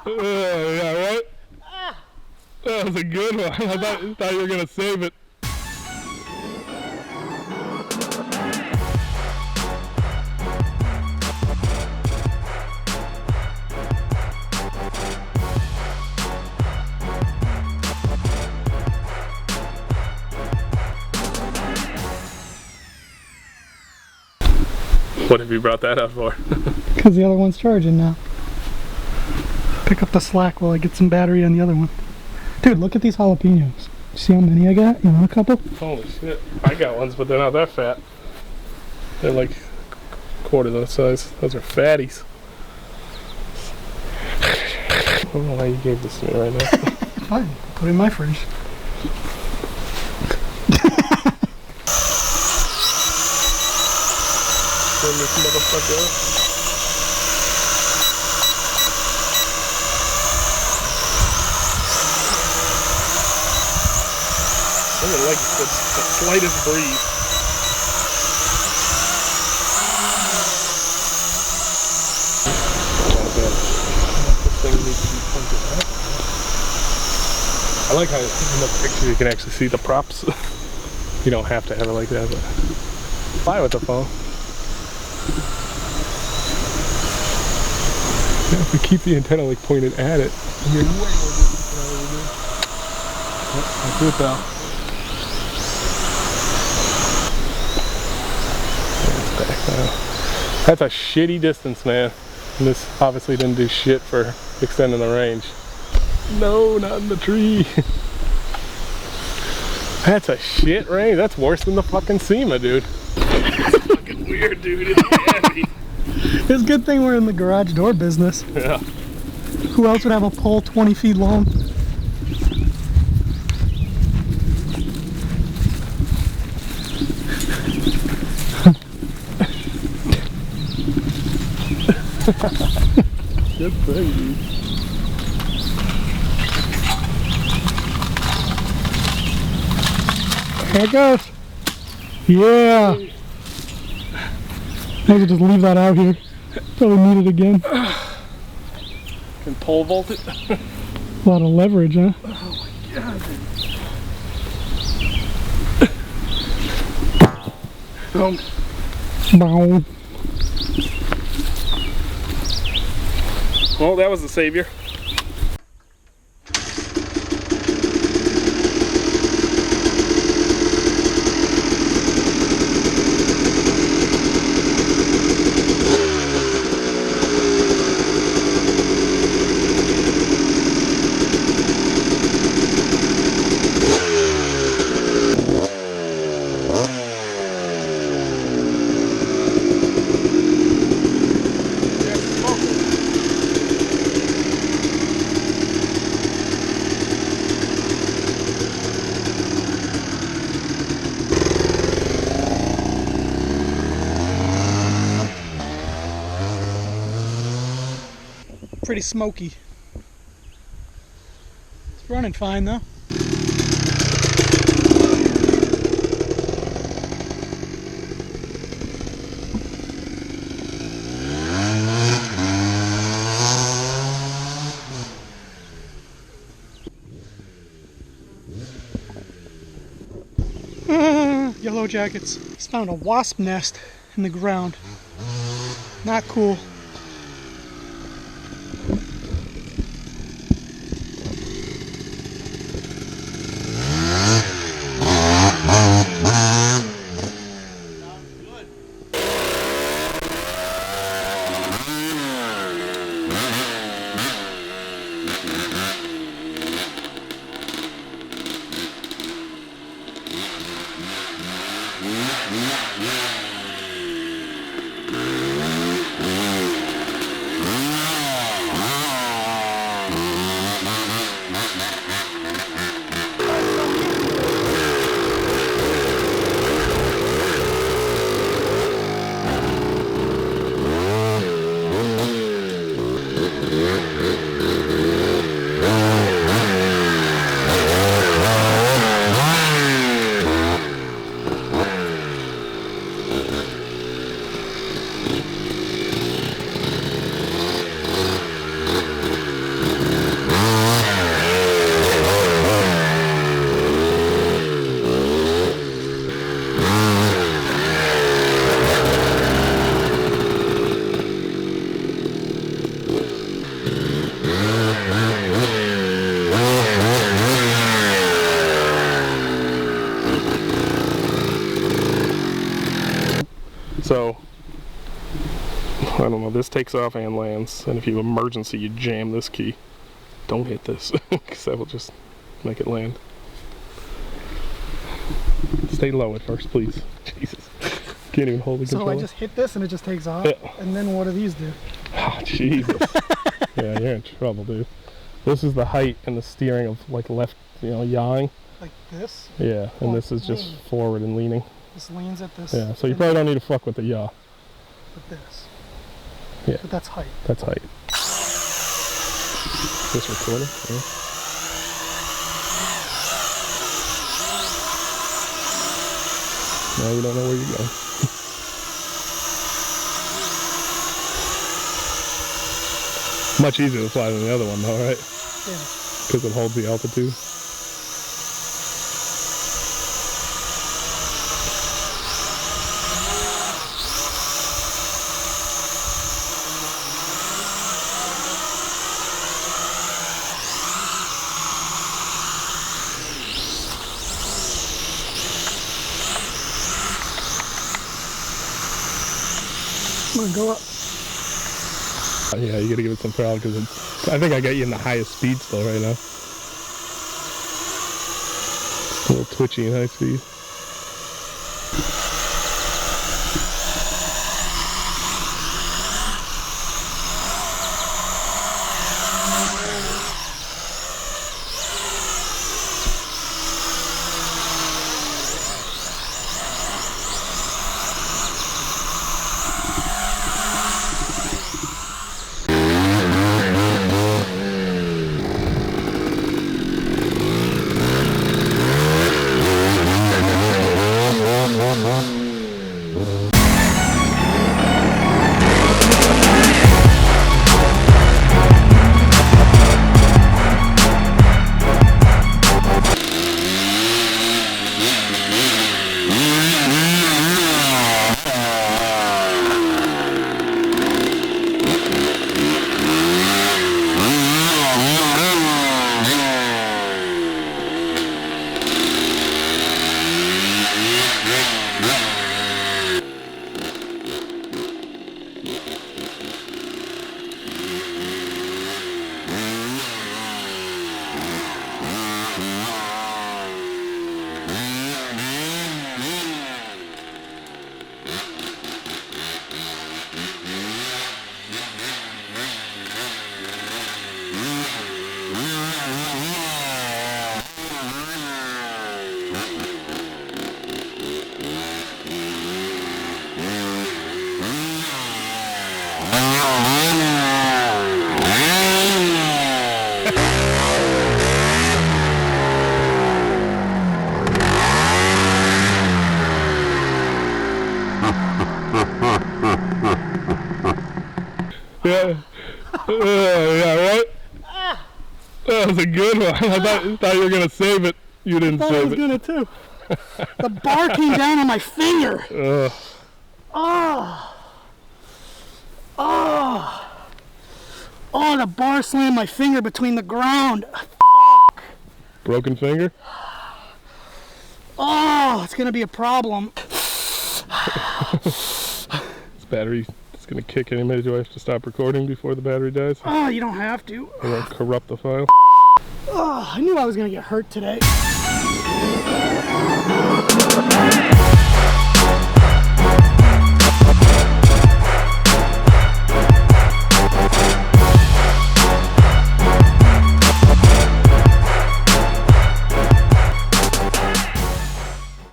Yeah, right? That was a good one. I thought you were going to save it. What have you brought that out for? Because the other one's charging now. Pick up the slack while I get some battery on the other one. Dude, look at these jalapenos. See how many I got? You want a couple? Holy shit. I got ones, but they're not that fat. They're like a quarter the size. Those are fatties. I don't know why you gave this to me right now. Fine. Put it in my fridge. Turn this motherfucker up. I don't like the slightest breeze. This thing needs to be punted up. I like how in the picture you can actually see the props. You don't have to have it like that, but fly with the phone. Yeah, if we keep the antenna like pointed at it, you're way more distance than I ever did. Yep, that's it though. That's a shitty distance, man. And this obviously didn't do shit for extending the range. No, not in the tree. That's a shit range. That's worse than the fucking SEMA, dude. It's fucking weird, dude. It's heavy. It's a good thing we're in the garage door business. Yeah. Who else would have a pole 20 feet long? Good thing, dude. There it goes. Yeah. Maybe just leave that out here. Probably need it again. Can pole vault it? A lot of leverage, huh? Oh my god, dude. Bow. Well, that was the savior. Pretty smoky. It's running fine though. Yellow jackets. He's found a wasp nest in the ground. Not cool. I don't know, this takes off and lands, and if you emergency, you jam this key. Don't hit this, because that will just make it land. Stay low at first, please. Jesus. Can't even hold the controller. So I just hit this and it just takes off? Yeah. And then what do these do? Oh, Jesus. Yeah, you're in trouble, dude. This is the height and the steering of, like, left, you know, yawing. Like this? Yeah, and this is just forward and leaning. This leans at this. Yeah, so you probably don't need to fuck with the yaw. With this. Yeah. But that's height. That's height. Is this recording? Yeah. Now you don't know where you're going. Much easier to fly than the other one though, right? Yeah. Because it holds the altitude. Come on, go up. Yeah, you gotta give it some power because I think I got you in the highest speed still right now. A little twitchy in high speed. Yeah. Yeah, right? That was a good one. I thought you were going to save it. You didn't I thought I save was it. gonna too. The bar came down on my finger. Ugh. Oh. Oh. Oh, the bar slammed my finger between the ground. Fuck. Broken finger? Oh, it's gonna be a problem. This battery is going to kick any minute. Do I have to stop recording before the battery dies? Oh, you don't have to. I won't corrupt the file. Oh, I knew I was gonna get hurt today.